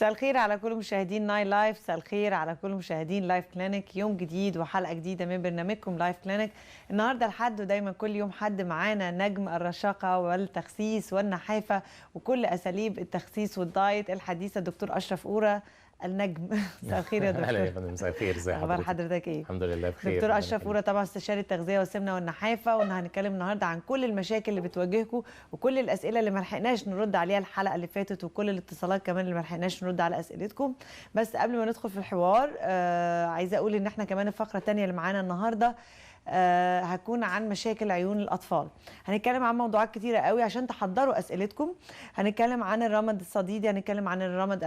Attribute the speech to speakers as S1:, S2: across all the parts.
S1: مساء الخير على كل مشاهدين ناين لايف، مساء الخير على كل مشاهدين لايف كلينيك. يوم جديد وحلقه جديده من برنامجكم لايف كلينيك. النهارده الحد ودايما كل يوم حد معانا نجم الرشاقه والتخسيس والنحافه وكل اساليب التخسيس والدايت الحديثه الدكتور اشرف قوره النجم. مساء الخير يا دكتور.
S2: اهلا يا فندم، مساء الخير. ازي
S1: اخبار حضرتك ايه؟
S2: الحمد لله بخير.
S1: دكتور اشرف قوره طبعا استشاري التغذيه والسمنه والنحافه، هنتكلم النهارده عن كل المشاكل اللي بتواجهكم وكل الاسئله اللي ما لحقناش نرد عليها الحلقه اللي فاتت وكل الاتصالات كمان اللي ما لحقناش نرد على اسئلتكم. بس قبل ما ندخل في الحوار عايزه اقول ان احنا كمان الفقره الثانيه اللي معانا النهارده هتكون عن مشاكل عيون الأطفال. هنتكلم عن موضوعات كتيرة قوي عشان تحضروا أسئلتكم. هنتكلم عن الرمد الصديدي، هنتكلم عن الرمد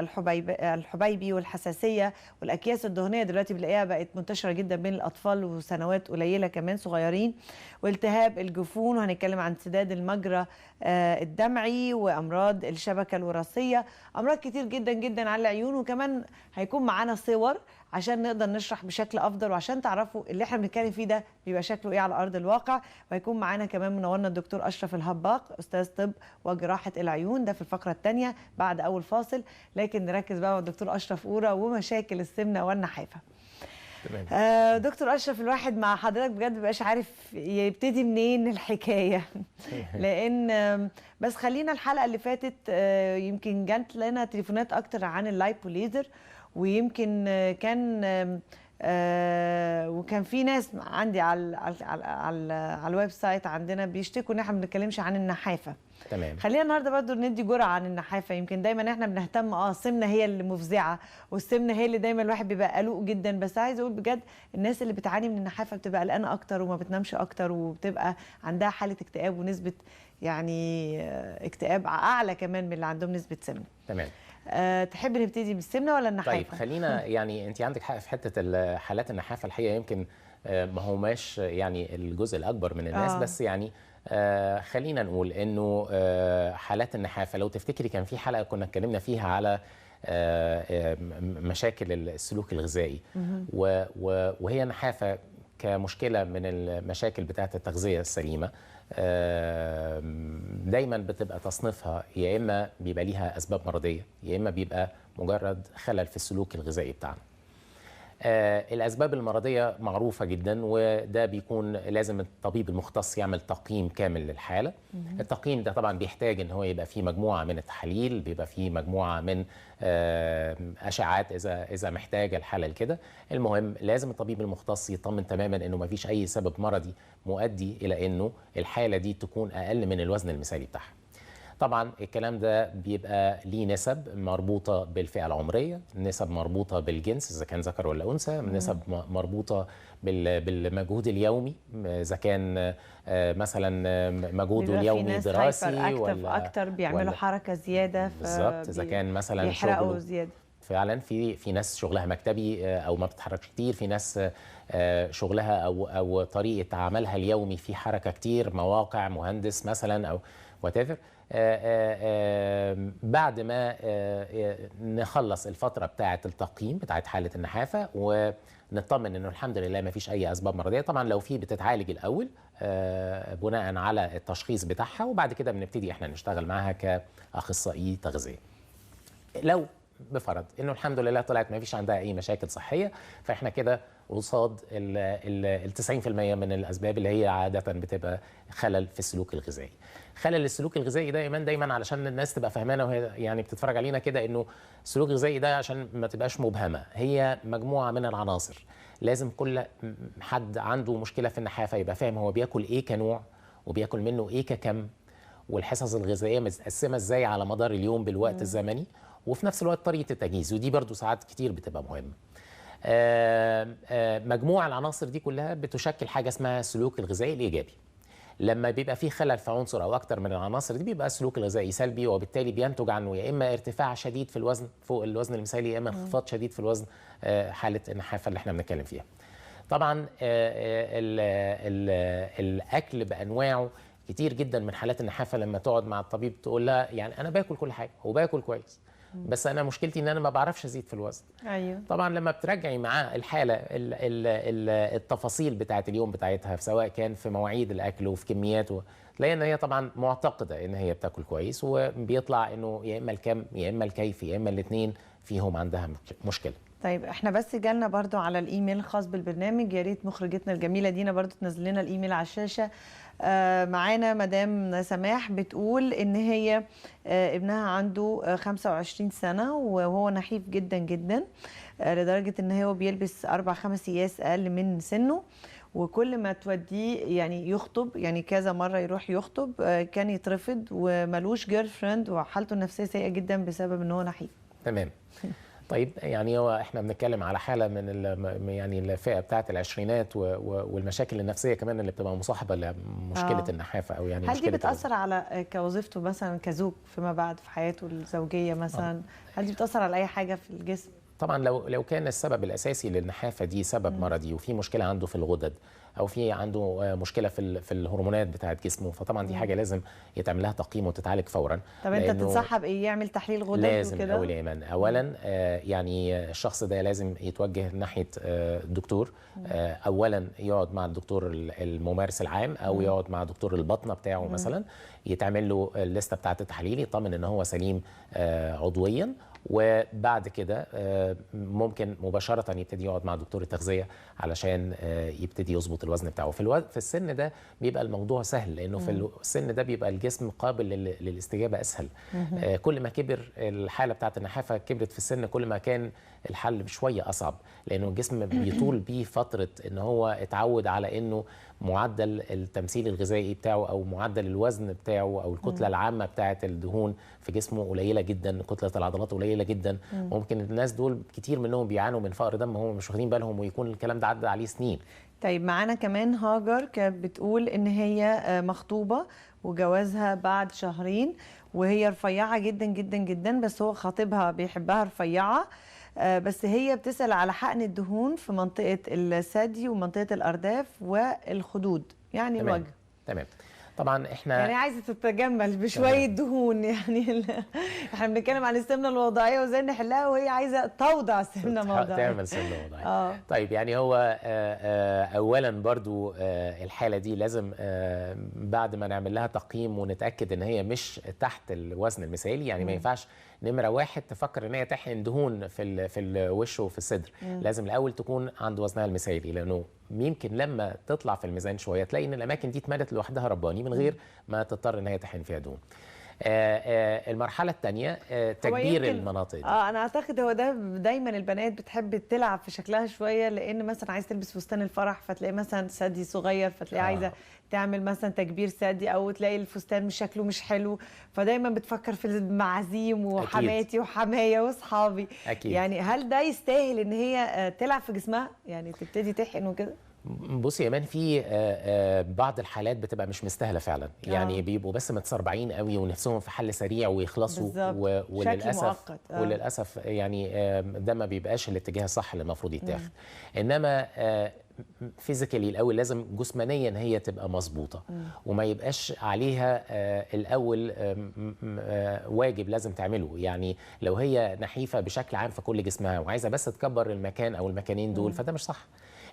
S1: الحبيبي والحساسية والأكياس الدهنية، دلوقتي بنلاقيها بقت منتشرة جدا بين الأطفال وسنوات قليلة كمان صغيرين، والتهاب الجفون، وهنتكلم عن سداد المجرى الدمعي وأمراض الشبكة الوراثية، أمراض كتير جدا جدا على العيون. وكمان هيكون معانا صور عشان نقدر نشرح بشكل افضل وعشان تعرفوا اللي احنا بنتكلم فيه ده بيبقى شكله ايه على ارض الواقع. وهيكون معانا كمان منورنا الدكتور اشرف الهباق، استاذ طب وجراحه العيون، ده في الفقره الثانيه بعد اول فاصل. لكن نركز بقى مع الدكتور اشرف قوره ومشاكل السمنه والنحافه. تمام. دكتور اشرف، الواحد مع حضرتك بجد مبقاش عارف يبتدي منين الحكايه. لان بس خلينا الحلقه اللي فاتت يمكن جات لنا تليفونات اكتر عن اللايبوليزر، ويمكن وكان في ناس عندي على الويب سايت عندنا بيشتكوا ان احنا ما بنتكلمش عن النحافه.
S2: تمام.
S1: خلينا النهارده برضو ندي جرعه عن النحافه. يمكن دايما احنا بنهتم السمنه هي اللي مفزعه، والسمنه هي اللي دايما الواحد بيبقى قلق جدا، بس عايز اقول بجد الناس اللي بتعاني من النحافه بتبقى قلقانه اكتر وما بتنامش اكتر وبتبقى عندها حاله اكتئاب ونسبه يعني اكتئاب اعلى كمان من اللي عندهم نسبه سمنه.
S2: تمام.
S1: تحب نبتدي بالسمنه ولا النحافه؟
S2: طيب خلينا يعني انت عندك حق في حته حالات النحافه. الحقيقه يمكن ما هماش يعني الجزء الاكبر من الناس، بس يعني خلينا نقول انه حالات النحافه، لو تفتكري كان في حلقه كنا اتكلمنا فيها على مشاكل السلوك الغذائي، وهي النحافه كمشكله من المشاكل بتاعه التغذيه السليمه. دايما بتبقى تصنيفها يا اما بيبقى ليها اسباب مرضيه، يا اما بيبقى مجرد خلل في السلوك الغذائي بتاعنا. الاسباب المرضيه معروفه جدا، وده بيكون لازم الطبيب المختص يعمل تقييم كامل للحاله. التقييم ده طبعا بيحتاج ان هو يبقى فيه مجموعه من التحاليل، بيبقى فيه مجموعه من اشعاعات اذا محتاجه الحاله لكده. المهم لازم الطبيب المختص يطمن تماما انه ما فيش اي سبب مرضي مؤدي الى انه الحاله دي تكون اقل من الوزن المثالي بتاعها. طبعا الكلام ده بيبقى ليه نسب مربوطه بالفئه العمريه، نسب مربوطه بالجنس اذا كان ذكر ولا انثى، نسب مربوطه بالمجهود اليومي اذا كان مثلا مجهوده اليومي دراسي
S1: ولا اكتر بيعملوا حركه زياده،
S2: بالظبط. اذا كان مثلا
S1: بيحرقوا زياده
S2: فعلا، في ناس شغلها مكتبي او ما بتتحركش كتير، في ناس شغلها او طريقه عملها اليومي في حركه كتير، مواقع، مهندس مثلا او whatever. بعد ما نخلص الفترة بتاعة التقييم بتاعة حالة النحافة ونطمن انه الحمد لله ما فيش اي اسباب مرضية، طبعا لو في بتتعالج الاول بناء على التشخيص بتاعها، وبعد كده بنبتدي احنا نشتغل معاها كأخصائي تغذية. لو بفرض انه الحمد لله طلعت ما فيش عندها اي مشاكل صحية، فاحنا كده قصاد ال 90% من الاسباب اللي هي عادة بتبقى خلل في السلوك الغذائي. خلل السلوك الغذائي دايما علشان الناس تبقى فاهمانه وهي يعني بتتفرج علينا كده، انه السلوك الغذائي ده عشان ما تبقاش مبهمه، هي مجموعه من العناصر. لازم كل حد عنده مشكله في النحافه يبقى فاهم هو بياكل ايه كنوع، وبياكل منه ايه ككم، والحصص الغذائيه متقسمه ازاي على مدار اليوم بالوقت الزمني، وفي نفس الوقت طريقه التجهيز، ودي برضو ساعات كتير بتبقى مهمه. مجموع العناصر دي كلها بتشكل حاجه اسمها السلوك الغذائي الايجابي. لما بيبقى في خلل في عنصر او اكتر من العناصر دي بيبقى السلوك الغذائي سلبي، وبالتالي بينتج عنه يا اما ارتفاع شديد في الوزن فوق الوزن المثالي، يا اما انخفاض شديد في الوزن، حاله النحافه اللي احنا بنتكلم فيها. طبعا الاكل بانواعه كتير جدا من حالات النحافه، لما تقعد مع الطبيب تقول لها يعني انا باكل كل حاجه وباكل كويس، بس انا مشكلتي ان انا ما بعرفش ازيد في الوزن.
S1: ايوه
S2: طبعا لما بترجعي معاه الحاله التفاصيل بتاعه اليوم بتاعتها، سواء كان في مواعيد الاكل وفي كمياته، تلاقي ان هي طبعا معتقده ان هي بتاكل كويس، وبيطلع انه يا اما الكم يا اما الكيف يا اما الاثنين فيهم عندها مشكله.
S1: طيب احنا بس جالنا برضو على الايميل الخاص بالبرنامج، يا ريت مخرجتنا الجميله دينا برضو تنزل لنا الايميل على الشاشه. معانا مدام سماح بتقول ان هي ابنها عنده 25 سنه وهو نحيف جدا جدا، لدرجه ان هو بيلبس 4-5 اياس اقل من سنه، وكل ما توديه يعني يخطب، يعني كذا مره يروح يخطب كان يترفض وملوش جيرل فريند، وحالته النفسيه سيئه جدا بسبب ان هو نحيف.
S2: تمام. طيب يعني هو احنا بنتكلم على حاله من يعني الفئه بتاعه العشرينات والمشاكل النفسيه كمان اللي بتبقى مصاحبه لمشكله النحافه، او يعني
S1: هل
S2: مشكله
S1: دي بتاثر على كوظيفته مثلا كزوج فيما بعد في حياته الزوجيه مثلا؟ هل دي بتاثر على اي حاجه في الجسم؟
S2: طبعا لو كان السبب الاساسي للنحافه دي سبب مرضي، وفي مشكله عنده في الغدد، او في عنده مشكله في الهرمونات بتاعه جسمه، فطبعا دي حاجه لازم يتعمل لها تقييم وتتعالج فورا.
S1: طب انت تنصحها بايه؟ يعمل تحليل غدد
S2: لازم
S1: وكده؟
S2: اولا يعني الشخص ده لازم يتوجه ناحيه دكتور. اولا يقعد مع الدكتور الممارس العام، او يقعد مع دكتور الباطنه بتاعه مثلا، يتعمل له الليسته بتاعه التحاليل، يطمن ان هو سليم عضويا، وبعد كده ممكن مباشرة يبتدي يقعد مع دكتور التغذية علشان يبتدي يظبط الوزن بتاعه. في السن ده بيبقى الموضوع سهل، لأنه في السن ده بيبقى الجسم قابل للاستجابة أسهل. كل ما كبر الحالة بتاعت النحافة كبرت في السن، كل ما كان الحل شوية أصعب، لأنه الجسم بيطول بيه فترة إن هو اتعود على إنه معدل التمثيل الغذائي بتاعه أو معدل الوزن بتاعه أو الكتلة العامة بتاعة الدهون في جسمه قليلة جدا، كتلة العضلات قليلة جدا. ممكن الناس دول كتير منهم بيعانوا من فقر دم هم مش واخدين بالهم، ويكون الكلام ده عدى عليه سنين.
S1: طيب معانا كمان هاجر كانت بتقول ان هي مخطوبة وجوازها بعد 2 شهر، وهي رفيعة جدا جدا جدا، بس هو خطيبها بيحبها رفيعة، بس هي بتسأل على حقن الدهون في منطقة الثدي ومنطقة الأرداف والخدود، يعني
S2: تمام.
S1: الوجه.
S2: تمام. طبعا احنا
S1: يعني عايزه تتجمل بشويه دهون، يعني احنا بنتكلم عن السمنه الوضعيه وازاي نحلها، وهي عايزه توضع سمنه موضعيه،
S2: تعمل سمنه وضعيه. طيب يعني هو اولا برضو الحاله دي لازم بعد ما نعمل لها تقييم ونتاكد ان هي مش تحت الوزن المثالي، يعني ما ينفعش نمره واحد تفكر ان هي تحقن دهون في الوش وفي الصدر. لازم الاول تكون عند وزنها المثالي، لانه يمكن لما تطلع في الميزان شويه تلاقي ان الاماكن دي اتملت لوحدها رباني من غير ما تضطر ان هي تحقن فيها دهون. المرحله الثانيه تكبير المناطق دي.
S1: انا اعتقد هو ده دايما البنات بتحب تلعب في شكلها شويه، لان مثلا عايز تلبس فستان الفرح فتلاقي مثلا ثدي صغير، فتلاقي عايزه تعمل مثلا تكبير ثدي، او تلاقي الفستان مش شكله مش حلو، فدايما بتفكر في المعازيم وحماتي وحمايا واصحابي.
S2: أكيد.
S1: يعني هل ده يستاهل ان هي تلعب في جسمها، يعني تبتدي تحقن وكده؟
S2: بصي يا ايمان، في بعض الحالات بتبقى مش مستاهله فعلا، يعني بيبقوا بس متسربعين قوي ونفسهم في حل سريع ويخلصوا، وللاسف يعني ده ما بيبقاش الاتجاه الصح اللي المفروض يتاخد. انما فيزيكالي الاول لازم جسمانيا هي تبقى مظبوطه، وما يبقاش عليها الاول واجب لازم تعمله. يعني لو هي نحيفه بشكل عام في كل جسمها وعايزه بس تكبر المكان او المكانين دول، فده مش صح.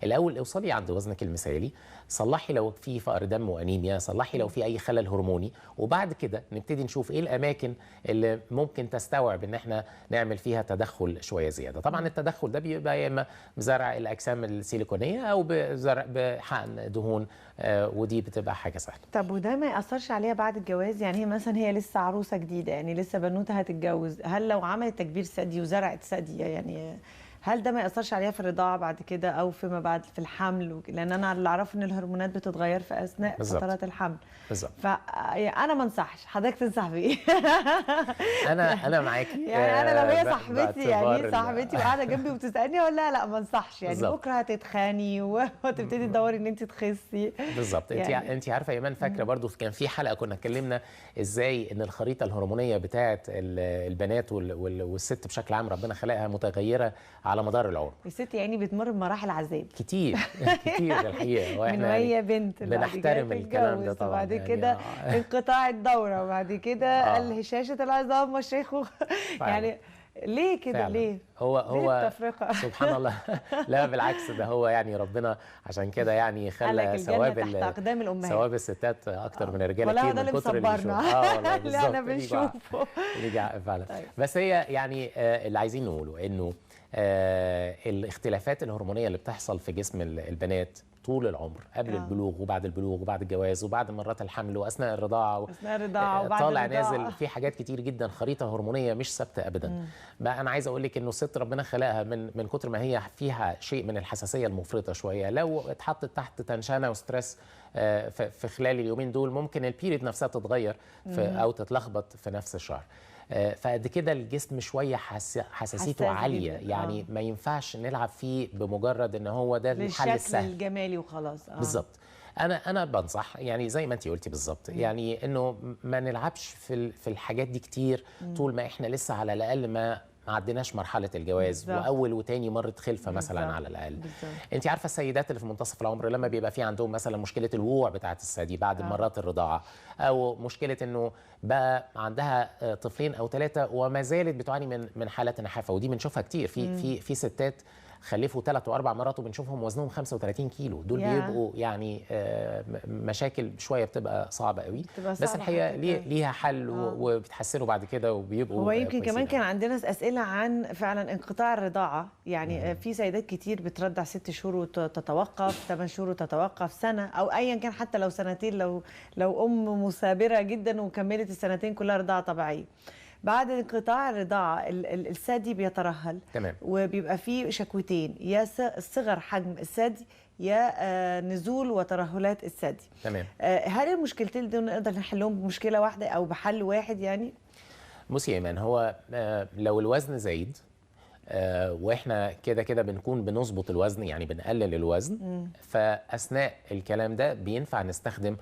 S2: الاول اوصلي عند وزنك المثالي، صلحي لو في فقر دم وانيميا، صلحي لو في اي خلل هرموني، وبعد كده نبتدي نشوف ايه الاماكن اللي ممكن تستوعب ان احنا نعمل فيها تدخل شويه زياده. طبعا التدخل ده بيبقى يا اما بزرع الاجسام السيليكونيه او بحقن دهون، ودي بتبقى حاجه سهله.
S1: طب وده ما ياثرش عليها بعد الجواز؟ يعني هي مثلا هي لسه عروسه جديده، يعني لسه بنوته هتتجوز، هل لو عملت تكبير ثدي وزرعت ثدي يعني هل ده ما ياثرش عليها في الرضاعه بعد كده او فيما بعد في الحمل؟ لان انا اللي اعرفه ان الهرمونات بتتغير في اثناء فترات الحمل.
S2: بالظبط.
S1: فانا ما انصحش، حضرتك تنصح بايه؟
S2: انا معاكي.
S1: يعني انا لو هي صاحبتي، يعني صاحبتي وقاعده جنبي وبتسالني، اقول لها لا ما انصحش، يعني بكره هتتخاني وتبتدي تدوري ان انت تخسي.
S2: بالظبط. يعني انت عارفه يا ايمان، فاكره برضو كان في حلقه كنا اتكلمنا ازاي ان الخريطه الهرمونيه بتاعه البنات والست بشكل عام ربنا خلقها متغيره على مدار العمر.
S1: الست يعني بتمر بمراحل عذاب
S2: كتير كتير الحقيقه،
S1: واحنا من وهي بنت
S2: بنحترم الكلام ده طبعا.
S1: وبعد كده انقطاع الدوره، وبعد كده الهشاشه العظام والشيخوخه يعني ليه كده
S2: فعلا.
S1: ليه؟
S2: هو
S1: التفرقة؟
S2: سبحان الله. لا بالعكس، ده هو يعني ربنا عشان كده يعني
S1: قال لك
S2: خلى
S1: الجنة تحت أقدام الأمهات.
S2: ثواب الستات اكتر من الرجاله
S1: والله هو
S2: كتير
S1: ده
S2: من
S1: اللي
S2: كتر اللي
S1: مصبرنا.
S2: بيشوفوا. والله
S1: اللي
S2: بالظبط
S1: احنا بنشوفه.
S2: ليجي فعلا.
S1: طيب.
S2: بس هي يعني اللي عايزين نقوله انه الاختلافات الهرمونيه اللي بتحصل في جسم البنات طول العمر، قبل البلوغ وبعد البلوغ وبعد الجواز وبعد مرات الحمل واثناء الرضاعه
S1: اثناء الرضاعه وبعد
S2: طالع
S1: الرضاعه
S2: نازل في حاجات كتير جدا، خريطه هرمونيه مش ثابته ابدا. بقى انا عايز اقول لك انه الست ربنا خلقها من كتر ما هي فيها شيء من الحساسيه المفرطه شويه، لو اتحطت تحت تنشنه وستريس في خلال اليومين دول ممكن البيريد نفسها تتغير او تتلخبط في نفس الشهر. فقد كده الجسم شويه حساسيته عاليه جداً. يعني ما ينفعش نلعب فيه بمجرد ان هو ده الحل السهل
S1: للشكل الجمالي وخلاص.
S2: بالظبط. انا بنصح يعني زي ما انت قلتي بالظبط، يعني انه ما نلعبش في الحاجات دي كتير طول ما احنا لسه على الاقل ما عديناش مرحله الجواز بالزبط. واول وتاني مره خلفه مثلا بالزبط. على الاقل انت عارفه السيدات اللي في منتصف العمر لما بيبقى في عندهم مثلا مشكله الوقوع بتاعه الثدي بعد مرات الرضاعه، او مشكله انه بقى عندها طفلين او 3 وما زالت بتعاني من حالات نحافه، ودي بنشوفها كتير في ستات خلفوا 3 و4 مرات وبنشوفهم وزنهم 35 كيلو، دول بيبقوا يعني مشاكل شويه بتبقى صعبه قوي، بس الحقيقه ليها حل وبتحسنوا بعد كده وبيبقوا
S1: هو يمكن كمان كان عندنا اسئله عن فعلا انقطاع الرضاعه، يعني في سيدات كتير بترضع 6 شهور وتتوقف، 8 شهور وتتوقف، سنه او ايا كان، حتى لو سنتين، لو ام مثابره جدا وكملت السنتين كلها رضاعه طبيعيه. بعد انقطاع الرضاعه الثدي بيترهل.
S2: تمام.
S1: وبيبقى فيه شكوتين، يا صغر حجم الثدي يا نزول وترهلات الثدي.
S2: تمام.
S1: هل المشكلتين دول نقدر نحلهم بمشكله واحده او بحل واحد يعني؟
S2: بصي يا ايمان، هو لو الوزن زايد واحنا كده بنكون بنظبط الوزن، يعني بنقلل الوزن، فاثناء الكلام ده بينفع نستخدم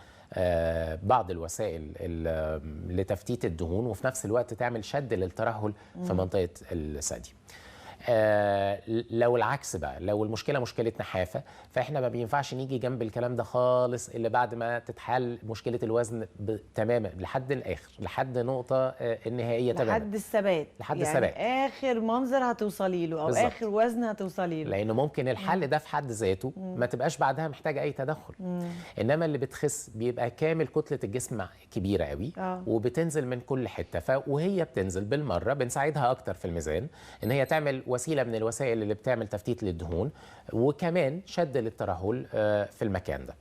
S2: بعض الوسائل لتفتيت الدهون وفي نفس الوقت تعمل شد للترهل في منطقه الثدي. لو العكس بقى، لو المشكله مشكله نحافه، فاحنا ما بينفعش نيجي جنب الكلام ده خالص الا بعد ما تتحل مشكله الوزن تماما لحد الاخر، لحد نقطه النهائيه تماما،
S1: لحد الثبات،
S2: لحد
S1: يعني
S2: الثبات،
S1: اخر منظر هتوصلي له او بالزبط. اخر وزن هتوصلي له،
S2: لانه ممكن الحل ده في حد ذاته ما تبقاش بعدها محتاجه اي تدخل. انما اللي بتخس بيبقى كامل كتله الجسم كبيره قوي وبتنزل من كل حته، وهي بتنزل بالمره بنساعدها اكتر في الميزان ان هي تعمل وسيله من الوسائل اللي بتعمل تفتيت للدهون وكمان شد للترهل في المكان ده.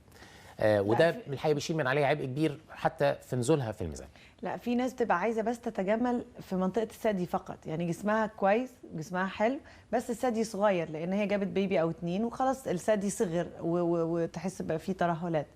S2: وده الحقيقه بيشيل من عليها عبء كبير حتى في نزولها في الميزان.
S1: لا، في ناس بتبقى عايزه بس تتجمل في منطقه الثدي فقط، يعني جسمها كويس، جسمها حلو، بس الثدي صغير لان هي جابت بيبي او 2 وخلاص الثدي صغر وتحس بقى فيه ترهلات.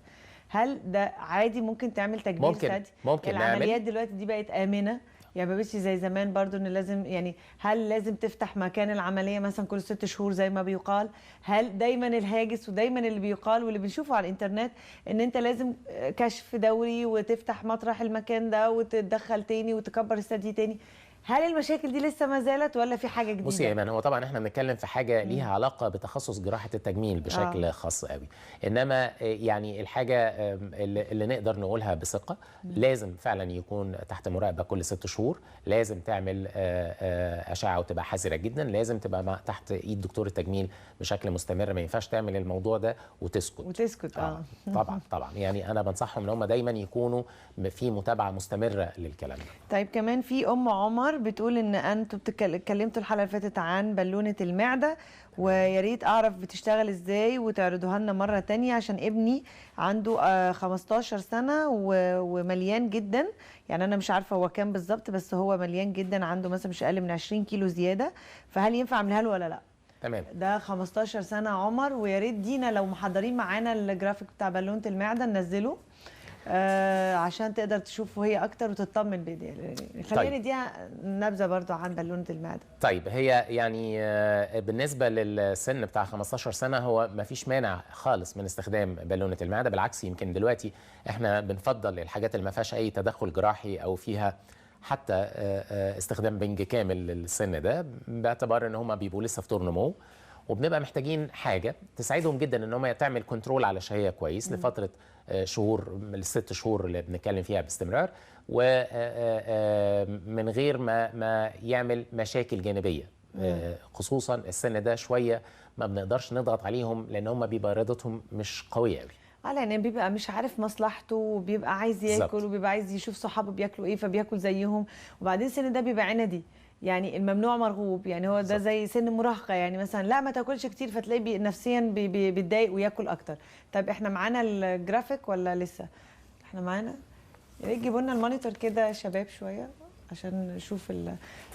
S1: هل ده عادي ممكن تعمل تجميل ثدي؟
S2: ممكن
S1: العمليات دلوقتي دي بقت امنه، يعني ما بقتش زي زمان برضو ان لازم، يعني هل لازم تفتح مكان العمليه مثلا كل 6 شهور زي ما بيقال؟ هل دايما الهاجس ودايما اللي بيقال واللي بنشوفه على الانترنت ان انت لازم كشف دوري وتفتح مطرح المكان ده وتتدخل تاني وتكبر الثدي تاني؟ هل المشاكل دي لسه ما زالت ولا في حاجه جديده؟
S2: بصي يا ايمان، هو طبعا احنا بنتكلم في حاجه ليها علاقه بتخصص جراحه التجميل بشكل خاص قوي، انما يعني الحاجه اللي نقدر نقولها بثقه لازم فعلا يكون تحت مراقبه كل 6 شهور، لازم تعمل اشعه وتبقى حذره جدا، لازم تبقى تحت ايد دكتور التجميل بشكل مستمر، ما ينفعش تعمل الموضوع ده وتسكت. طبعا يعني انا بنصحهم ان هم دايما يكونوا في متابعه مستمره للكلام ده.
S1: طيب كمان في ام عمر بتقول ان انتوا اتكلمتوا الحلقه اللي فاتت عن بالونه المعده، ويا ريت اعرف بتشتغل ازاي وتعرضوها لنا مره تانية عشان ابني عنده 15 سنه ومليان جدا، يعني انا مش عارفه هو كام بالظبط بس هو مليان جدا، عنده مثلا مش اقل من 20 كيلو زياده، فهل ينفع اعملها له ولا لا؟
S2: تمام.
S1: ده 15 سنه عمر، ويا ريت دينا لو محضرين معانا الجرافيك بتاع بالونه المعده ننزله عشان تقدر تشوف وهي اكتر وتطمن بايديها. خلينا نديها نبذه برضو عن بالونه المعده.
S2: طيب هي يعني بالنسبه للسن بتاع 15 سنه هو ما فيش مانع خالص من استخدام بالونه المعده، بالعكس يمكن دلوقتي احنا بنفضل الحاجات اللي ما فيهاش اي تدخل جراحي او فيها حتى استخدام بنج كامل للسن ده، باعتبار ان هم بيبقوا لسه في طور نمو وبنبقى محتاجين حاجه تساعدهم جدا ان هم تعمل كنترول على الشهيه كويس لفتره شهور من ال6 شهور اللي بنتكلم فيها باستمرار، ومن غير ما يعمل مشاكل جانبيه. خصوصا السن ده شويه ما بنقدرش نضغط عليهم لان هم بيبقى ارادتهم مش قويه قوي.
S1: لان بيبقى مش عارف مصلحته وبيبقى عايز ياكل
S2: بالظبط.
S1: وبيبقى عايز يشوف صحابه بياكلوا ايه فبياكل زيهم، وبعدين السن ده بيبقى عندي، يعني الممنوع مرغوب، يعني هو ده
S2: بالظبط.
S1: زي سن مراهقه، يعني مثلا لا ما تاكلش كتير فتلاقيه نفسيا بيتضايق وياكل اكتر. طيب احنا معانا الجرافيك ولا لسه؟ احنا معانا، يا ريت جيبوا لنا المونيتور كده يا شباب شويه عشان نشوف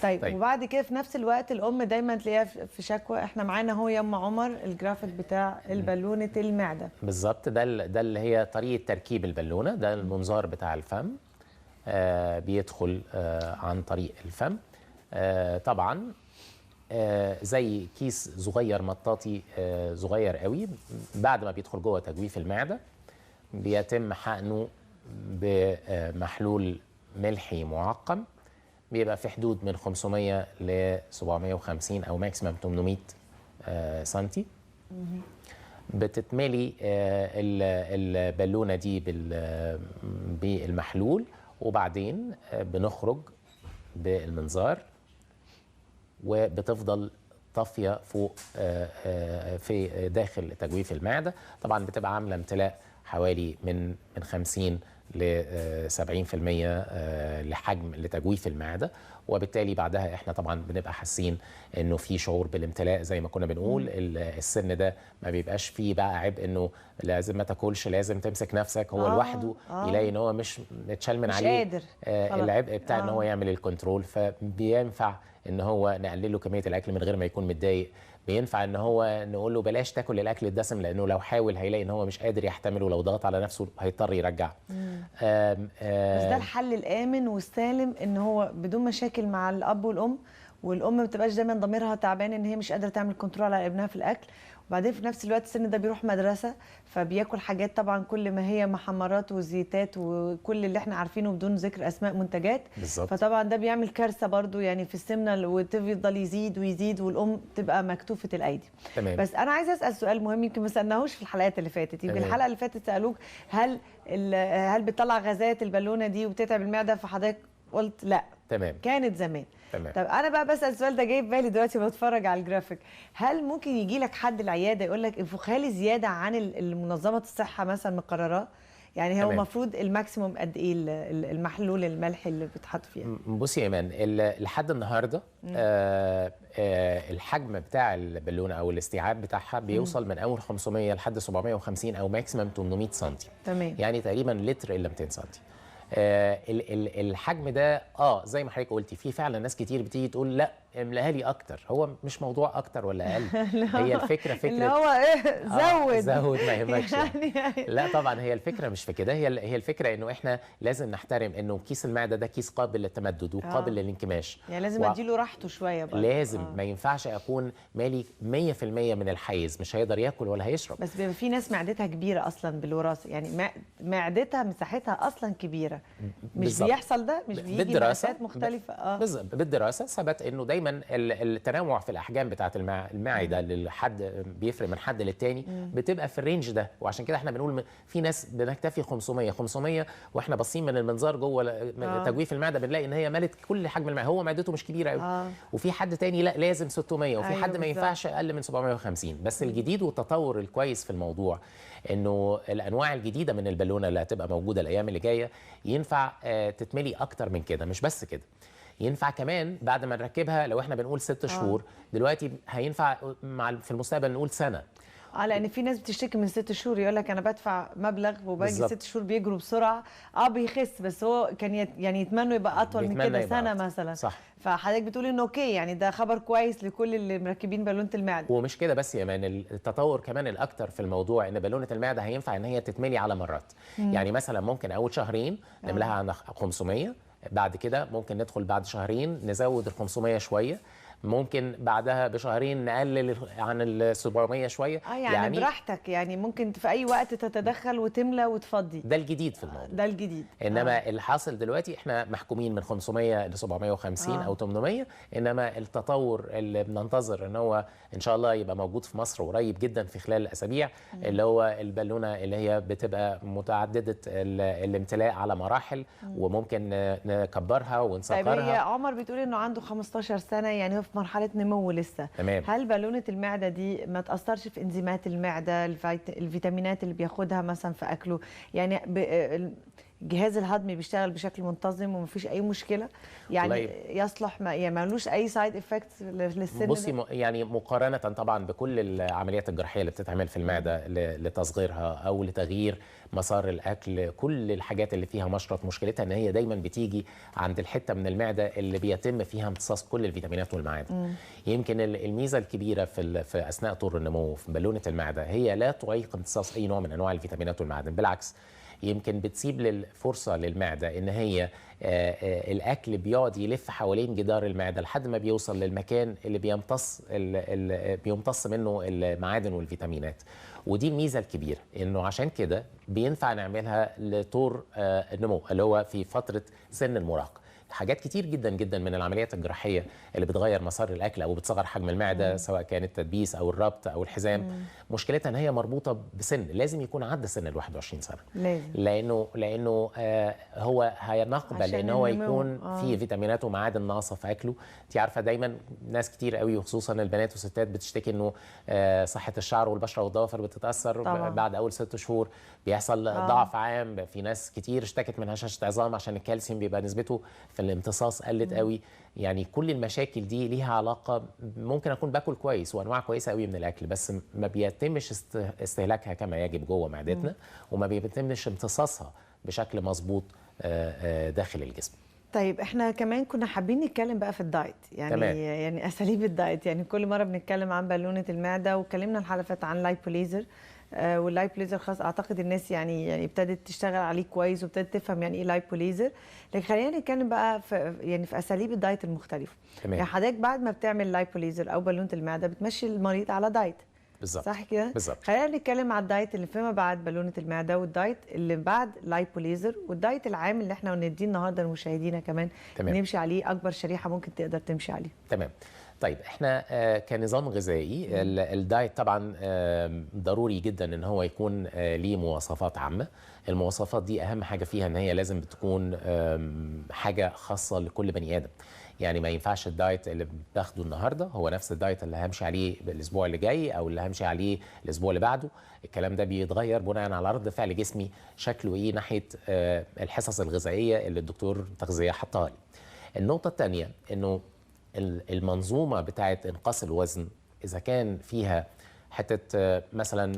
S1: طيب. وبعد كده في نفس الوقت الام دايما تلاقيها في شكوى. احنا معانا اهو يا ام عمر الجرافيك بتاع البالونه المعده.
S2: بالظبط، ده اللي هي طريقه تركيب البالونه. ده المنظار بتاع الفم، بيدخل عن طريق الفم. طبعا زي كيس صغير مطاطي صغير قوي. بعد ما بيدخل جوه تجويف المعده بيتم حقنه بمحلول ملحي معقم، بيبقى في حدود من 500 ل 750 او ماكسيمم 800 سنتي. بتتملي البالونه دي بالمحلول، وبعدين بنخرج بالمنظار وبتفضل طافيه فوق في داخل تجويف المعده. طبعا بتبقى عامله امتلاء حوالي من 50 ل 70% لحجم لتجويف المعده، وبالتالي بعدها احنا طبعا بنبقى حاسين انه في شعور بالامتلاء زي ما كنا بنقول. السن ده ما بيبقاش فيه بقى عبء انه لازم ما تاكلش، لازم تمسك نفسك. هو لوحده يلاقي ان هو مش متشال من عليه
S1: قادر
S2: العبء بتاع ان هو يعمل الكنترول، فبينفع ان هو نقلل له كميه الاكل من غير ما يكون متضايق. بينفع ان هو نقول له بلاش تاكل الاكل الدسم، لانه لو حاول هيلاقي ان هو مش قادر يحتمله، ولو ضغط على نفسه هيضطر يرجع.
S1: بس ده الحل الامن والسالم، ان هو بدون مشاكل مع الاب والام، والام ما بتبقاش دايما ضميرها تعبان ان هي مش قادره تعمل كنترول على ابنها في الاكل. وبعدين في نفس الوقت السن ده بيروح مدرسه فبياكل حاجات طبعا كل ما هي محمرات وزيتات وكل اللي احنا عارفينه بدون ذكر اسماء منتجات.
S2: بالظبط.
S1: فطبعا ده بيعمل كارثه برضو يعني في السمنه، وتفضل يزيد ويزيد والام تبقى مكتوفه الايدي.
S2: تمام.
S1: بس انا عايزه اسال سؤال مهم يمكن ما سالناهوش في الحلقات اللي فاتت. يمكن الحلقه اللي فاتت سالوك هل بتطلع غازات البالونه دي وبتتعب المعده، فحضرتك قلت لا.
S2: تمام.
S1: كانت زمان.
S2: تمام.
S1: طب انا بقى بسال السؤال ده جاي في بالي دلوقتي بتفرج على الجرافيك. هل ممكن يجي لك حد العياده يقول لك انفخ لي زياده عن المنظمه الصحه مثلا مقرراه؟ يعني هو المفروض الماكسيموم قد ايه المحلول الملحي اللي بيتحط فيها؟
S2: بصي يا ايمان، لحد النهارده الحجم بتاع البالونه او الاستيعاب بتاعها بيوصل من اول 500 لحد 750 او ماكسيمم 800 سم.
S1: تمام.
S2: يعني تقريبا لتر الا 200 سم. الحجم ده زي ما حضرتك قلتي، في فعلا ناس كتير بتيجي تقول لا املاها لي اكتر. هو مش موضوع اكتر ولا اقل، هي الفكره فكره
S1: اللي هو ايه،
S2: زود ما يهمكش
S1: يعني.
S2: لا طبعا هي الفكره مش في كده. هي الفكره انه احنا لازم نحترم انه كيس المعده ده كيس قابل للتمدد وقابل للانكماش.
S1: يعني لازم اديله راحته شويه برضه.
S2: لازم ما ينفعش اكون مالي 100% من الحيز، مش هيقدر ياكل ولا هيشرب.
S1: بس بيبقى في ناس معدتها كبيره اصلا بالوراثه، يعني معدتها مساحتها اصلا كبيره. مش بالزبط. بيحصل ده، مش بيجي مقاسات مختلفه.
S2: بالدراسه ثبت انه دايما التنوع في الاحجام بتاعه المعده لحد بيفرق من حد للتاني، بتبقى في الرينج ده. وعشان كده احنا بنقول في ناس بنكتفي 500 واحنا باصين من المنظار جوه تجويف المعده بنلاقي ان هي مالت كل حجم المعده، هو معدته مش كبيره قوي. وفي حد تاني لا لازم 600، وفي حد ما ينفعش اقل من 750. بس الجديد والتطور الكويس في الموضوع انه الانواع الجديده من البالونه اللي هتبقى موجوده الايام اللي جايه ينفع تتملي اكتر من كده. مش بس كده، ينفع كمان بعد ما نركبها لو احنا بنقول 6 شهور دلوقتي هينفع في المستقبل نقول سنه.
S1: لان في ناس بتشتكي من 6 شهور، يقول لك انا بدفع مبلغ وباجي 6 شهور بيجروا بسرعه. بيخس، بس هو كان يعني يتمنوا يبقى اطول من كده، سنه مثلا.
S2: صح.
S1: فحضرتك بتقول انه اوكي، يعني ده خبر كويس لكل اللي مركبين بالونه المعده.
S2: ومش كده بس يا مان، التطور كمان الاكتر في الموضوع ان بالونه المعده هينفع ان هي تتملي على مرات. يعني مثلا ممكن اول شهرين نملاها 500، بعد كده ممكن ندخل بعد شهرين نزود ال 500 شويه، ممكن بعدها بشهرين نقلل عن ال 700 شويه.
S1: يعني براحتك، يعني ممكن في اي وقت تتدخل وتملى وتفضي.
S2: ده الجديد في الموضوع،
S1: ده الجديد.
S2: انما اللي حاصل دلوقتي احنا محكومين من 500 ل 750 او 800، انما التطور اللي بننتظر ان هو ان شاء الله يبقى موجود في مصر قريب جدا في خلال الاسابيع، اللي هو البالونه اللي هي بتبقى متعدده الامتلاء على مراحل، وممكن نكبرها ونصغرها.
S1: طيب هي عمر بتقول انه عنده 15 سنه، يعني هو في مرحله نمو لسه.
S2: تمام.
S1: هل بالونه المعده دي ما تاثرش في انزيمات المعده، الفيتامينات اللي بياخدها مثلا في اكله؟ يعني الجهاز الهضمي بيشتغل بشكل منتظم ومفيش اي مشكله؟ يعني يصلح يعني مالوش اي سايد افكتس للسن؟
S2: بصي يعني مقارنه طبعا بكل العمليات الجراحيه اللي بتتعمل في المعده لتصغيرها او لتغيير مسار الاكل، كل الحاجات اللي فيها مشرط مشكلتها ان هي دايما بتيجي عند الحته من المعده اللي بيتم فيها امتصاص كل الفيتامينات والمعادن. يمكن الميزه الكبيره في اثناء طور النمو في بالونه المعده هي لا تعيق امتصاص اي نوع من انواع الفيتامينات والمعادن، بالعكس يمكن بتسيب الفرصه للمعده ان هي الاكل بيقعد يلف حوالين جدار المعده لحد ما بيوصل للمكان اللي بيمتص منه المعادن والفيتامينات. ودي الميزه الكبيره، انه عشان كده بينفع نعملها لطور النمو اللي هو في فتره سن المراهقه. حاجات كتير جدا جدا من العمليات الجراحيه اللي بتغير مسار الاكل او بتصغر حجم المعده، سواء كان التدبيس او الربط او الحزام، مشكلتها ان هي مربوطه بسن لازم يكون عدى سن ال 21 سنه. لانه هو هينقبل ان هو يكون فيه فيتامينات ومعادن ناقصه في اكله. انت عارفه دايما ناس كتير قوي وخصوصا البنات والستات بتشتكي انه صحه الشعر والبشره والضوافر بتتاثر بعد اول 6 شهور، بيحصل ضعف عام. في ناس كتير اشتكت من هشاشه عظام عشان الكالسيوم بيبقى نسبته في الامتصاص قلت قوي. يعني كل المشاكل دي ليها علاقه، ممكن اكون باكل كويس وانواع كويسه قوي من الاكل بس ما بيتمش استهلاكها كما يجب جوه معدتنا، وما بيتمش امتصاصها بشكل مظبوط داخل الجسم.
S1: طيب احنا كمان كنا حابين نتكلم بقى في الدايت، يعني
S2: تمام.
S1: يعني اساليب الدايت. يعني كل مره بنتكلم عن بالونه المعده، واتكلمنا الحلقه اللي فاتت عن لايبوليزر، واللايبوليزر خلاص اعتقد الناس يعني ابتدت تشتغل عليه كويس وابتدت تفهم يعني ايه لايبوليزر. لكن خلينا نتكلم بقى في اساليب الدايت المختلفه.
S2: تمام.
S1: يعني حضرتك بعد ما بتعمل لايبوليزر او بالونه المعده بتمشي المريض على دايت،
S2: بالظبط،
S1: صح كده؟
S2: بالظبط.
S1: خلينا نتكلم على الدايت اللي فيما بعد بالونه المعده، والدايت اللي بعد لايبوليزر، والدايت العام اللي احنا هنديه النهارده لمشاهدينا كمان.
S2: تمام.
S1: نمشي عليه اكبر شريحه ممكن تقدر تمشي عليه.
S2: تمام. طيب احنا كنظام غذائي الدايت طبعا ضروري جدا ان هو يكون ليه مواصفات عامه. المواصفات دي اهم حاجه فيها ان هي لازم بتكون حاجه خاصه لكل بني ادم. يعني ما ينفعش الدايت اللي باخده النهارده هو نفس الدايت اللي همشي عليه الاسبوع اللي جاي او اللي همشي عليه الاسبوع اللي بعده. الكلام ده بيتغير بناء على رد فعل جسمي شكله ايه ناحيه الحصص الغذائيه اللي الدكتور التغذيه حطها لي. النقطه الثانيه انه المنظومه بتاعه انقاص الوزن اذا كان فيها حته مثلا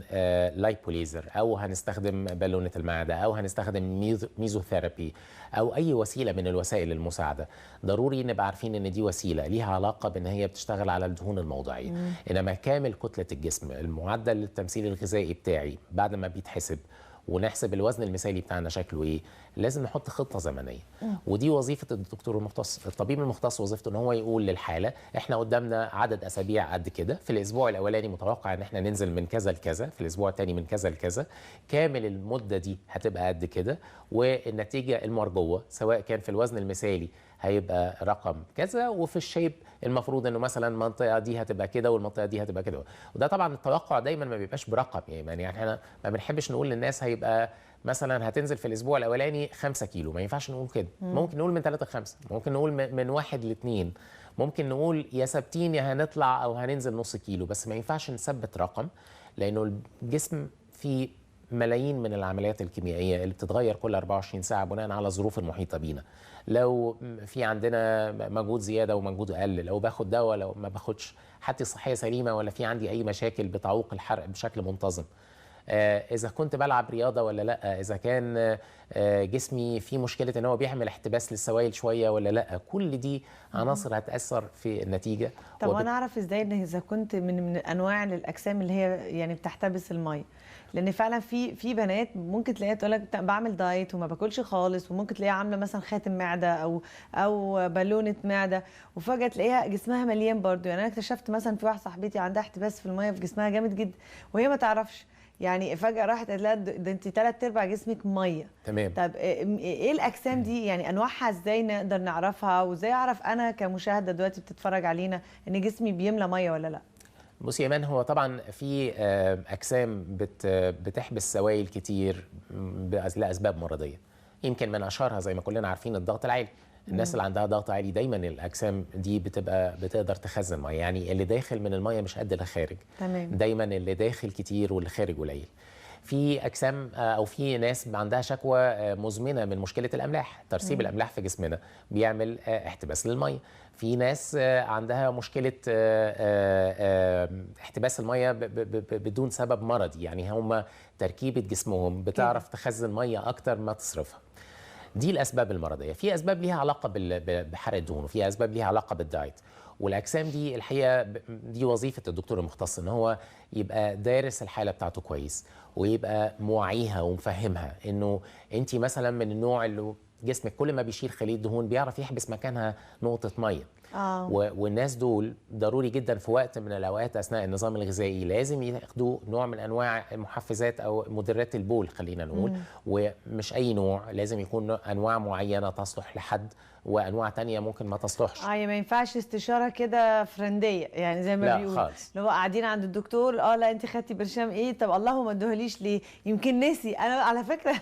S2: لايبوليزر او هنستخدم بالونه المعده او هنستخدم ميزوثيرابي او اي وسيله من الوسائل المساعده، ضروري نبقى عارفين ان دي وسيله ليها علاقه بان هي بتشتغل على الدهون الموضعيه. انما كامل كتله الجسم، المعدل التمثيل الغذائي بتاعي بعد ما بيتحسب ونحسب الوزن المثالي بتاعنا شكله ايه، لازم نحط خطه زمنيه. ودي وظيفه الدكتور المختص. الطبيب المختص وظيفته ان هو يقول للحاله احنا قدامنا عدد اسابيع قد كده، في الاسبوع الاولاني متوقع ان احنا ننزل من كذا لكذا، في الاسبوع الثاني من كذا لكذا، كامل المده دي هتبقى قد كده، والنتيجه المرجوه سواء كان في الوزن المثالي هيبقى رقم كذا، وفي الشيب المفروض انه مثلا المنطقه دي هتبقى كده والمنطقه دي هتبقى كده. وده طبعا التوقع دايما ما بيبقاش برقم، يعني احنا ما بنحبش نقول للناس هيبقى مثلا هتنزل في الاسبوع الاولاني 5 كيلو، ما ينفعش نقول كده. ممكن نقول من 3 ل 5، ممكن نقول من 1 ل 2، ممكن نقول يا ثابتين يا هنطلع او هننزل نص كيلو، بس ما ينفعش نثبت رقم لانه الجسم فيه ملايين من العمليات الكيميائيه اللي بتتغير كل 24 ساعه بناء على الظروف المحيطه بينا. لو في عندنا مجهود زياده ومجهود اقل، لو باخد دواء، لو ما باخدش، حالتي الصحيه سليمه ولا في عندي اي مشاكل بتعوق الحرق بشكل منتظم، اذا كنت بلعب رياضه ولا لا، اذا كان جسمي فيه مشكله ان هو بيعمل احتباس للسوائل شويه ولا لا، كل دي عناصر هتاثر في النتيجه.
S1: طب وانا اعرف ازاي ان اذا كنت من انواع الاجسام اللي هي يعني بتحتبس الميه؟ لان فعلا في بنات ممكن تلاقيها تقول لك بعمل دايت وما باكلش خالص، وممكن تلاقيها عامله مثلا خاتم معده او بالونه معده، وفجاه تلاقيها جسمها مليان برضو. يعني انا اكتشفت مثلا في واحده صاحبتي عندها احتباس في الميه في جسمها جامد جدا وهي ما تعرفش، يعني فجاه راحت قالت لها ده انت 3/4 جسمك ميه.
S2: تمام.
S1: طب ايه الاجسام دي؟ يعني انواعها ازاي نقدر نعرفها، وازاي اعرف انا كمشاهده دلوقتي بتتفرج علينا ان جسمي بيملى ميه ولا لا؟
S2: بصي يا ايمان، هو طبعا في اجسام بتحبس سوائل كتير لاسباب مرضيه. يمكن من اشهرها زي ما كلنا عارفين الضغط العالي. الناس اللي عندها ضغط عالي دايما الاجسام دي بتقدر تخزن ميه، يعني اللي داخل من الميه مش قد اللي خارج.
S1: تمام.
S2: دايما اللي داخل كتير واللي خارج قليل. في اجسام او في ناس عندها شكوى مزمنه من مشكله الاملاح، ترسيب الاملاح في جسمنا بيعمل احتباس للميه. في ناس عندها مشكله احتباس الميه بدون سبب مرضي، يعني هم تركيبه جسمهم بتعرف تخزن ميه اكتر ما تصرفها. دي الاسباب المرضيه. في اسباب ليها علاقه بحرق الدهون، وفي اسباب ليها علاقه بالدايت. والاجسام دي الحقيقه دي وظيفه الدكتور المختص، ان هو يبقى دارس الحاله بتاعته كويس، ويبقى موعيها ومفهمها انه انت مثلا من النوع اللي جسمك كل ما بيشيل خلية دهون بيعرف يحبس مكانها نقطه ميه. والناس دول ضروري جدا في وقت من الاوقات اثناء النظام الغذائي لازم ياخدوا نوع من انواع المحفزات او مدرات البول، خلينا نقول. ومش اي نوع، لازم يكون انواع معينه تصلح لحد، وانواع تانية ممكن ما تصلحش.
S1: ما ينفعش استشاره كده فرنديه، يعني زي ما بيقولوا.
S2: لا خالص.
S1: لو قاعدين عند الدكتور، لا انت خدتي برشام ايه؟ طب الله ما ادوهاليش ليه؟ يمكن نسي. انا على فكره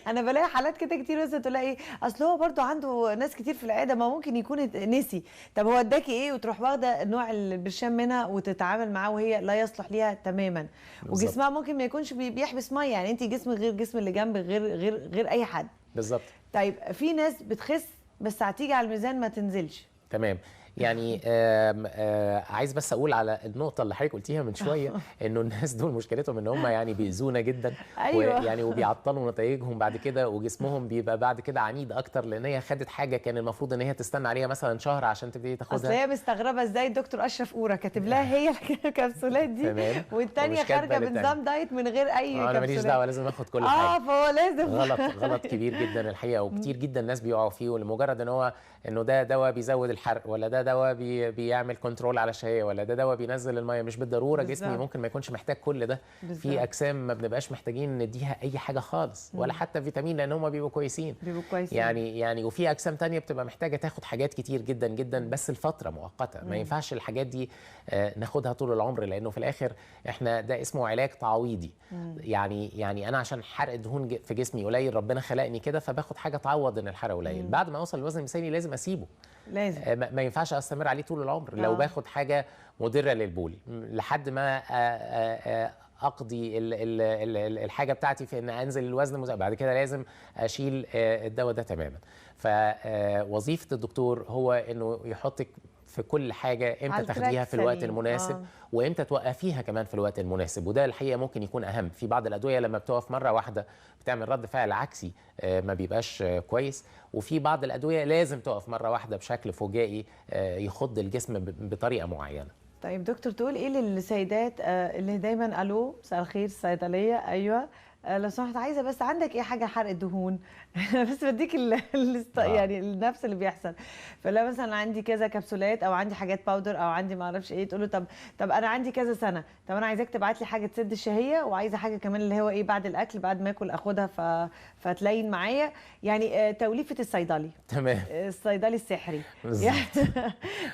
S1: انا بلاقي حالات كده كتير، بس تقول ايه اصل هو برضو عنده ناس كتير في العياده، ما ممكن يكون نسي. طب هو اداكي ايه؟ وتروح واخده نوع البرشام منها وتتعامل معاه وهي لا يصلح ليها تماما. بالزبط. وجسمها ممكن ما يكونش بيحبس ميه، يعني انت جسمك غير جسم اللي جنبك، غير اي حد.
S2: بالظبط.
S1: طيب في ناس بتخس بس هتيجي على الميزان ما تنزلش.
S2: تمام. يعني عايز بس اقول على النقطه اللي حضرتك قلتيها من شويه، انه الناس دول مشكلتهم ان هم يعني بيأذونا جدا.
S1: أيوة.
S2: ويعني وبيعطلوا نتائجهم بعد كده، وجسمهم بيبقى بعد كده عنيد اكتر، لان هي خدت حاجه كان المفروض ان هي تستنى عليها مثلا شهر عشان تبتدي تاخدها.
S1: اصل هي مستغربه ازاي الدكتور اشرف قوره كاتب لها هي الكبسولات دي.
S2: تمام.
S1: والثانيه خارجه بنظام دايت من غير اي كبسولات.
S2: انا ماليش دعوه، لازم اخد كل حاجه.
S1: فهو لازم.
S2: غلط كبير جدا الحقيقه، وكتير جدا الناس بيقعوا فيه، ولمجرد انه ده دواء بيزود الحرق، ولا ده دواء بيعمل كنترول على الشهيه، ولا ده دواء بينزل الميه. مش بالضروره جسمي ممكن ما يكونش محتاج كل ده. في اجسام ما بنبقاش محتاجين نديها اي حاجه خالص، ولا حتى فيتامين، لان هم بيبقوا كويسين. يعني وفي اجسام تانية بتبقى محتاجه تاخد حاجات كتير جدا جدا، بس الفتره مؤقته. ما ينفعش الحاجات دي ناخدها طول العمر، لانه في الاخر احنا ده اسمه علاج تعويضي. يعني انا عشان حرق الدهون في جسمي قليل، ربنا خلقني كده، فباخد حاجه تعوض ان الحرق قليل. بعد ما اوصل للوزن المثالي لازم اسيبه.
S1: لازم.
S2: ما ينفعش استمر عليه طول العمر. لو باخد حاجه مضره للبول لحد ما اقضي الحاجه بتاعتي في ان انزل الوزن، بعد كده لازم اشيل الدواء ده تماما. فوظيفه الدكتور هو انه يحطك في كل حاجه امتى تاخديها في الوقت المناسب، وامتى توقفيها كمان في الوقت المناسب. وده الحقيقه ممكن يكون اهم. في بعض الادويه لما بتقف مره واحده بتعمل رد فعل عكسي، ما بيبقاش كويس. وفي بعض الادويه لازم تقف مره واحده بشكل فجائي يخض الجسم بطريقه معينه.
S1: طيب دكتور، تقول ايه للسيدات اللي دايما الو مساء الخير الصيدليه؟ ايوه لو سمحت عايزه بس عندك ايه حاجه حرق الدهون؟ بس بديك يعني النفس اللي بيحصل. فلا مثلا عندي كذا كبسولات، او عندي حاجات باودر، او عندي ما اعرفش ايه، تقول له طب انا عندي كذا سنه، طب انا عايزاك تبعت لي حاجه تسد الشهيه، وعايزه حاجه كمان اللي هو ايه بعد الاكل، بعد ما اكل اخدها فتلين معايا، يعني توليفه الصيدلي.
S2: تمام.
S1: الصيدلي السحري.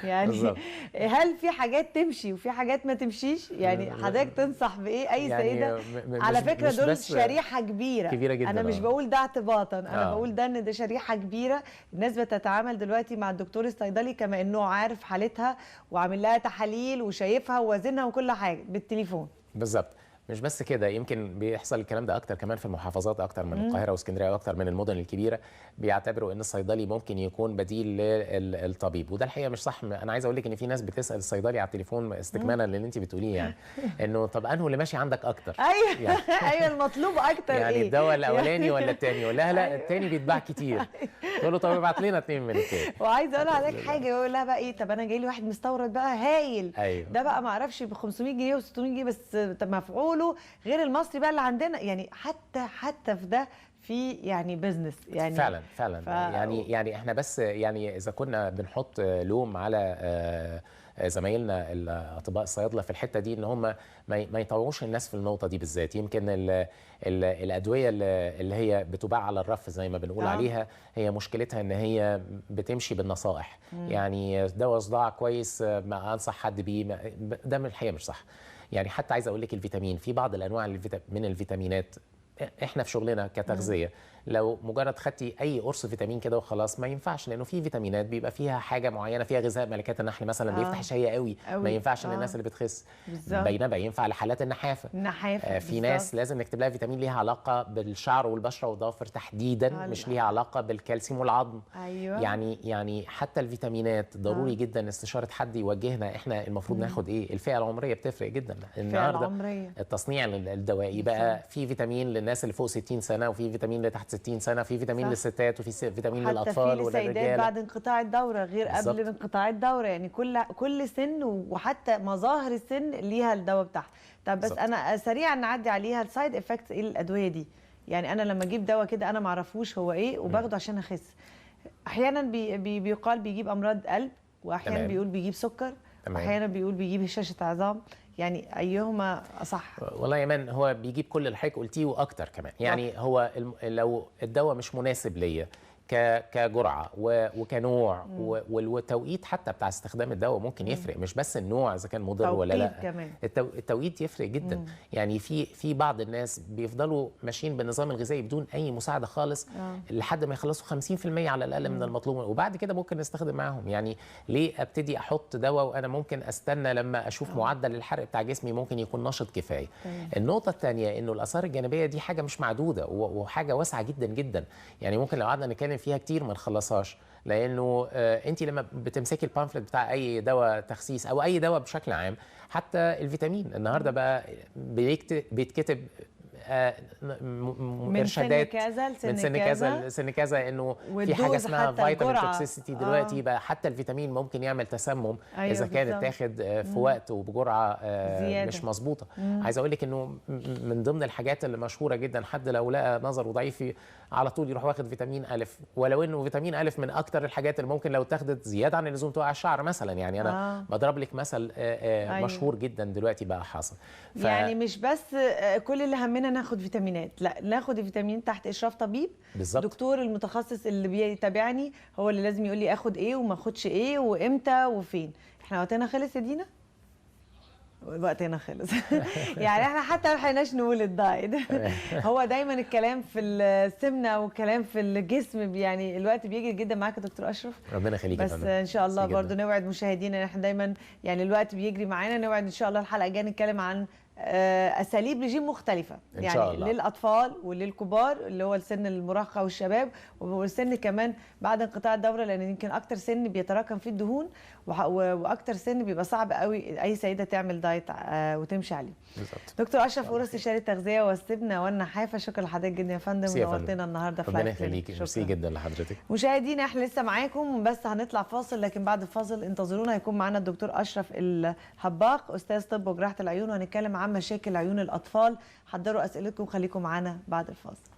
S1: يعني
S2: بالزبط.
S1: هل في حاجات تمشي وفي حاجات ما تمشيش؟ يعني حضرتك تنصح بايه اي سيده؟ على فكره دول شريحه كبيره
S2: جدا.
S1: انا مش بقول ده اعتباطا، انا بقول ده ان ده شريحه كبيره. الناس بتتعامل دلوقتي مع الدكتور الصيدلي كما انه عارف حالتها وعامل لها تحاليل وشايفها ووزنها وكل حاجه بالتليفون.
S2: بالظبط. مش بس كده، يمكن بيحصل الكلام ده اكتر كمان في المحافظات اكتر من القاهره واسكندريه واكتر من المدن الكبيره. بيعتبروا ان الصيدلي ممكن يكون بديل للطبيب، وده الحقيقه مش صح. انا عايز اقول لك ان في ناس بتسال الصيدلي على التليفون استكمالا للي انت بتقوليه، يعني انه طب انه اللي ماشي عندك اكتر.
S1: ايوه
S2: يعني
S1: ايوه المطلوب اكتر
S2: يعني
S1: ايه؟
S2: الدواء الاولاني ولا الثاني؟ يقول لها لا الثاني بيتباع كتير. تقول له طب ابعت لنا 2 من الثاني.
S1: وعايزه اقول لحضرتك حاجه، يقول لها بقى ايه، طب انا جاي لي واحد مستورد بقى هايل،
S2: ايوه
S1: ده بقى ما اعرفش ب 500 جنيه و 600 جنيه بس، طب مفعوله غير المصري بقى اللي عندنا. يعني حتى في ده في يعني بزنس يعني.
S2: فعلا فعلا يعني احنا بس يعني اذا كنا بنحط لوم على زمايلنا الاطباء الصيادله في الحته دي، ان هم ما يطوعوش الناس في النقطه دي بالذات. يمكن الادويه اللي هي بتباع على الرف زي ما بنقول عليها، هي مشكلتها ان هي بتمشي بالنصائح. يعني دواء صداع كويس ما انصح حد بيه، ده من الحقيقه مش صح. يعني حتى عايز اقول لك الفيتامين، في بعض الانواع من الفيتامينات احنا في شغلنا كتغذيه لو مجرد خدتي اي قرص فيتامين كده وخلاص ما ينفعش، لانه في فيتامينات بيبقى فيها حاجه معينه، فيها غذاء ملكات النحل مثلا بيفتح الشهيه قوي، ما ينفعش للناس اللي بتخس، بينما ينفع لحالات النحافه. في ناس لازم نكتب لها فيتامين ليها علاقه بالشعر والبشره والضوافر تحديدا، مش ليها علاقه بالكالسيوم والعظم.
S1: أيوة.
S2: يعني حتى الفيتامينات ضروري جدا استشاره حد يوجهنا احنا المفروض ناخد ايه. الفئه العمريه بتفرق جدا. النهارده التصنيع الدوائي بقى في فيتامين للناس اللي فوق 60 سنه، وفي فيتامين لتحت 60 سنه، في فيتامين للستات، وفي فيتامين للاطفال وللرجال،
S1: حتى في للسيدات بعد انقطاع الدوره غير قبل انقطاع الدوره. يعني كل سن وحتى مظاهر السن ليها الدواء بتاعها. طب بس انا سريعا نعدي عليها السايد افكتس ايه الادويه دي. يعني انا لما اجيب دواء كده انا ما اعرفوش هو ايه وباخده عشان اخس، احيانا بيقال بيجيب امراض قلب، واحيانا بيقول بيجيب سكر، واحيانا بيقول بيجيب هشاشه عظام. يعني ايهما اصح؟
S2: والله يا مان هو بيجيب كل اللي حضرتك قلتيه واكتر كمان. يعني هو لو الدواء مش مناسب ليا كجرعه وكنوع والتوقيت حتى بتاع استخدام الدواء ممكن يفرق. مش بس النوع اذا كان مضر ولا لا،
S1: كمان.
S2: التوقيت يفرق جدا. يعني في بعض الناس بيفضلوا ماشيين بالنظام الغذائي بدون اي مساعده خالص لحد ما يخلصوا 50% على الاقل من المطلوب، وبعد كده ممكن نستخدم معاهم. يعني ليه ابتدي احط دواء وانا ممكن استنى لما اشوف معدل الحرق بتاع جسمي ممكن يكون نشط كفايه. النقطه الثانيه انه الاثار الجانبيه دي حاجه مش معدوده وحاجه واسعه جدا جدا. يعني ممكن لو قعدنا نتكلم فيها كتير ما نخلصهاش، لانه انت لما بتمسكي البامفلت بتاع اي دواء تخسيس او اي دواء بشكل عام، حتى الفيتامين النهارده بقى بيتكتب ارشادات من سن كذا لسن كذا، انه في حاجه اسمها فيتامين توكسيسيتي دلوقتي بقى. حتى الفيتامين ممكن يعمل تسمم اذا كان اتاخد في وقت وبجرعه مش مظبوطه. عايز اقول لك انه من ضمن الحاجات اللي مشهوره جدا، حد لو لقى نظره ضعيف على طول يروح واخد فيتامين الف، ولو انه فيتامين الف من اكتر الحاجات اللي ممكن لو اتاخدت زياده عن اللزوم توقع الشعر مثلا. يعني انا بضرب لك مثل مشهور جدا دلوقتي بقى حاصل.
S1: يعني مش بس كل اللي همنا ناخد فيتامينات، لا ناخد الفيتامين تحت اشراف طبيب بالزبط. دكتور المتخصص اللي بيتابعني هو اللي لازم يقول لي اخد ايه وما اخدش ايه وامتى وفين. احنا وقتنا خلص يا دينا، وقتنا خلص. يعني احنا حتى ما لحقناش نقول الدايت. هو دايما الكلام في السمنه والكلام في الجسم، يعني الوقت بيجري جدا معاك يا دكتور اشرف.
S2: ربنا يخليك.
S1: بس ان شاء الله برضو نوعد مشاهدينا ان احنا دايما يعني الوقت بيجري معانا، نوعد ان شاء الله الحلقه الجايه نتكلم عن اساليب رجيم مختلفه يعني شاء الله. للاطفال وللكبار اللي هو السن المراهقه والشباب، والسن كمان بعد انقطاع الدوره، لان يمكن اكتر سن بيتراكم فيه الدهون واكتر سن بيبقى صعب قوي اي سيده تعمل دايت وتمشي عليه. بالظبط. دكتور اشرف قورة استشاري التغذيه والسمنه والنحافه، شكرا لحضرتك جدا يا فندم ونورتنا النهارده في
S2: ربنا يخليكي. ميرسي جدا لحضرتك.
S1: مشاهدينا احنا لسه معاكم بس هنطلع فاصل، لكن بعد الفاصل انتظرونا هيكون معانا الدكتور اشرف الهباق استاذ طب وجراحه العيون، وهنتكلم عن مشاكل عيون الاطفال. حضروا اسئلتكم، خليكم معانا بعد الفاصل.